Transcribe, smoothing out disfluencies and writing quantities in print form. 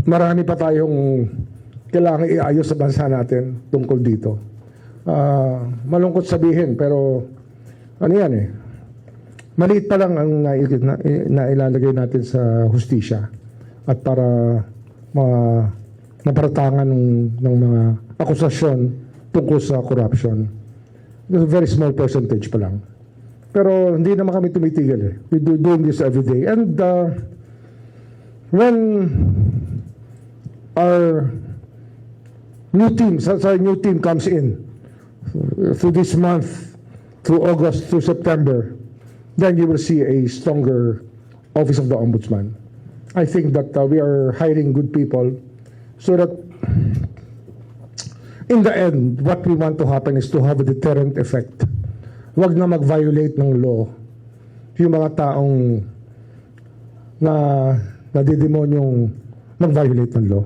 marami pa tayong kailangan iayos sa bansa natin tungkol dito. Malungkot sabihin, pero ano yan eh, maliit pa lang ang nailalagay natin sa hustisya at para naparatangan ng mga akusasyon tungkol sa corruption. It's a very small percentage pa lang. Pero hindi naman kami tumitigil eh. We do doing this every day. And when our new team comes in through this month, through August, through September, then you will see a stronger Office of the Ombudsman. I think that we are hiring good people so that in the end, what we want to happen is to have a deterrent effect. Huwag na mag-violate ng law yung mga taong na nadidemonyong mag-violate ng law.